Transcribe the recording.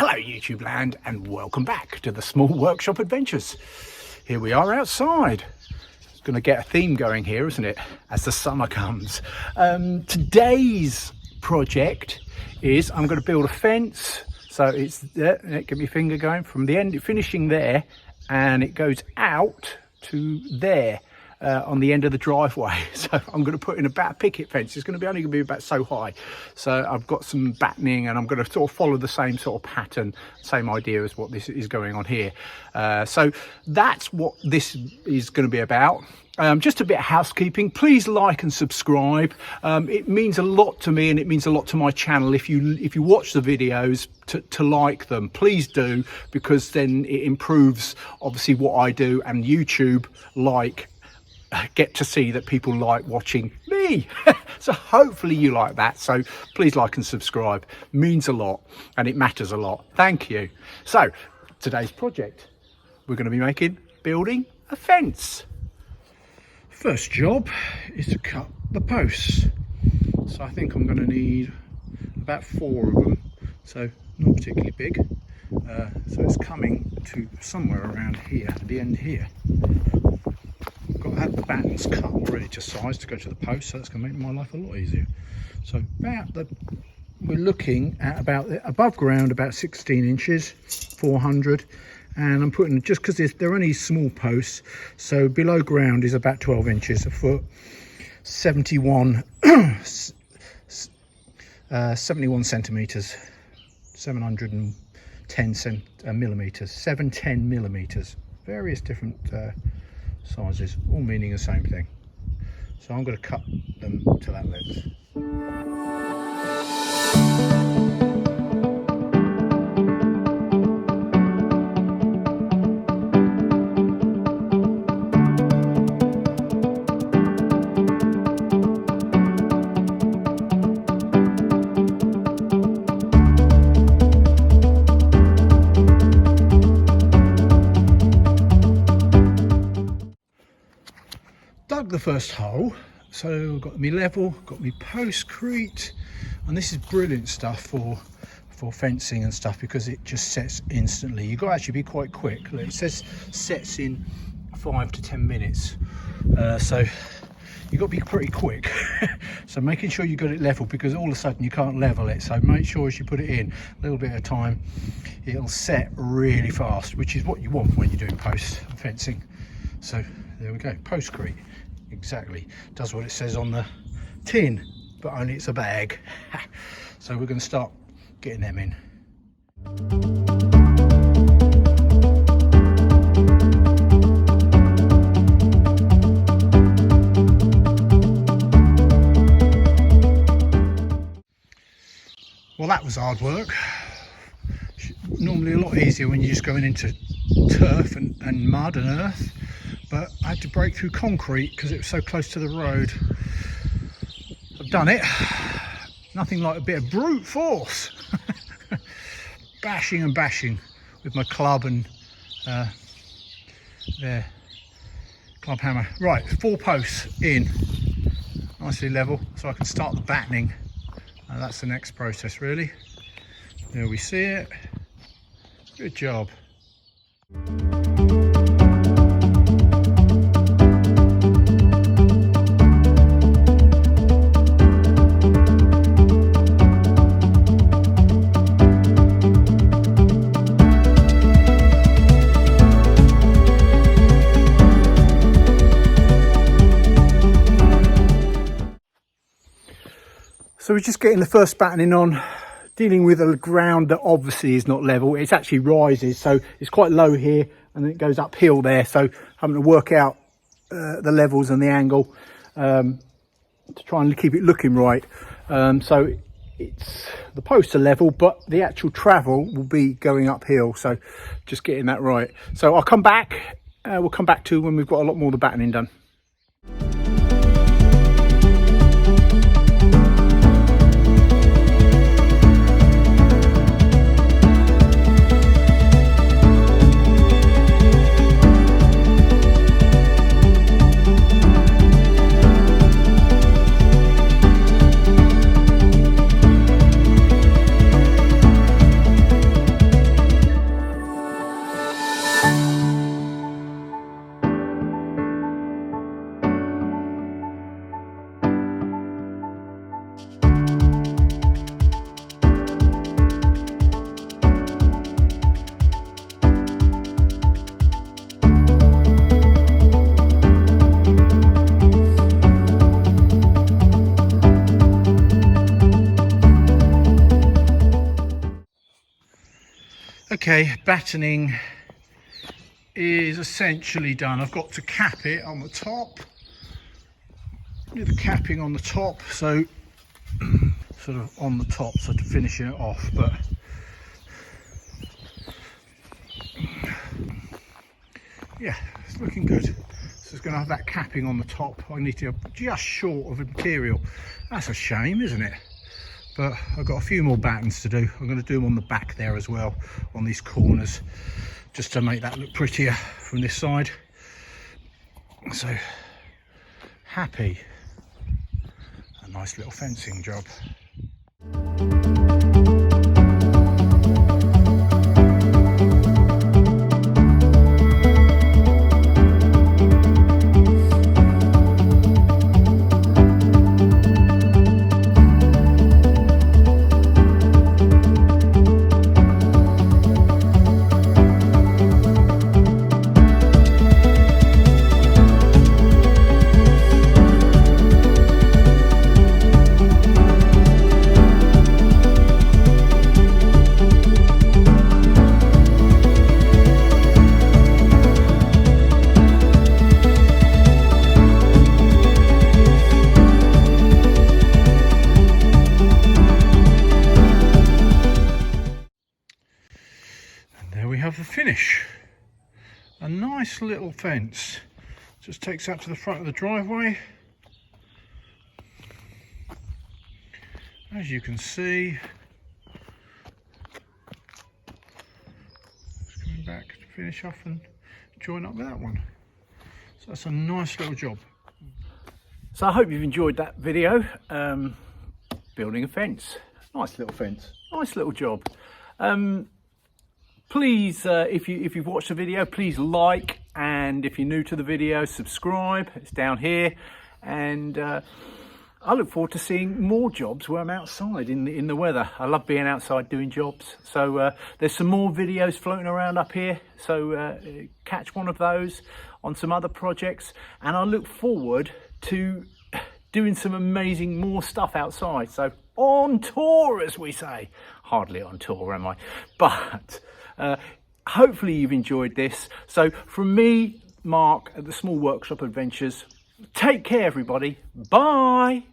Hello YouTube land and welcome back to the Small Workshop Adventures. Here we are outside. It's going to get a theme going here, isn't it, as the summer comes. Today's project is I'm going to build a fence. So it's there, get my finger going from the end, finishing there, and it goes out to there. On the end of the driveway. So I'm going to put in about a picket fence. It's going to be only going to be about so high. So I've got some battening and I'm going to sort of follow the same sort of pattern, same idea as what this is going on here. So that's what this is going to be about. Just a bit of housekeeping. Please like and subscribe. It means a lot to me and it means a lot to my channel if you watch the videos to like them. Please do, because then it improves obviously what I do, and YouTube get to see that people like watching me. So hopefully you like that. So please like and subscribe. Means a lot and it matters a lot. Thank you. So today's project, we're going to be building a fence. First job is to cut the posts. So I think I'm going to need about 4 of them. So not particularly big. So it's coming to somewhere around here, the end here. Got to have the battens cut already to size to go to the post, so that's going to make my life a lot easier. So we're looking at about above ground about 16 inches, 400, and I'm putting, just because they're only small posts, so below ground is about 12 inches a foot, 71 centimeters, 710 millimeters, 710 millimeters, various different sizes, all meaning the same thing. So I'm going to cut them to that length. Dug the first hole, so got me level, got me postcrete, and this is brilliant stuff for fencing and stuff because it just sets instantly. You've got to actually be quite quick. It says sets in 5 to 10 minutes, so you've got to be pretty quick. So making sure you got it level, because all of a sudden you can't level it, so make sure as you put it in a little bit of time, it'll set really fast, which is what you want when you're doing post fencing. So there we go, postcrete. Exactly, does what it says on the tin, but only it's a bag. So we're going to start getting them in. Well, that was hard work. Normally a lot easier when you're just going into turf and mud and earth, but I had to break through concrete because it was so close to the road. I've done it. Nothing like a bit of brute force. Bashing and bashing with my club and there, club hammer. Right, 4 posts in, nicely level, so I can start the battening. That's the next process really. There we see it. Good job. So we're just getting the first battening on, dealing with a ground that obviously is not level. It's actually rises, so it's quite low here and then it goes uphill there. So having to work out the levels and the angle to try and keep it looking right. So the posts are level, but the actual travel will be going uphill. So just getting that right. So I'll come back. We'll come back to when we've got a lot more of the battening done. Okay, battening is essentially done. I've got to cap it on the top. Do the capping on the top, so sort of on the top, so to finishing it off. But yeah, it's looking good. So it's going to have that capping on the top. I need to just short of material. That's a shame, isn't it? But I've got a few more battens to do. I'm going to do them on the back there as well, on these corners, just to make that look prettier from this side. So happy. A nice little fencing job. There we have the finish. A nice little fence. Just takes up to the front of the driveway. As you can see, just coming back to finish off and join up with that one. So that's a nice little job. So I hope you've enjoyed that video. Building a fence. Nice little fence. Nice little job. Please, if you've watched the video, please like, and if you're new to the video, subscribe. It's down here, and I look forward to seeing more jobs where I'm outside in the weather. I love being outside doing jobs. So there's some more videos floating around up here. So catch one of those on some other projects, and I look forward to doing some amazing more stuff outside. So on tour, as we say. Hardly on tour, am I? But hopefully you've enjoyed this. So from me, Mark, at the Small Workshop Adventures, take care everybody. Bye.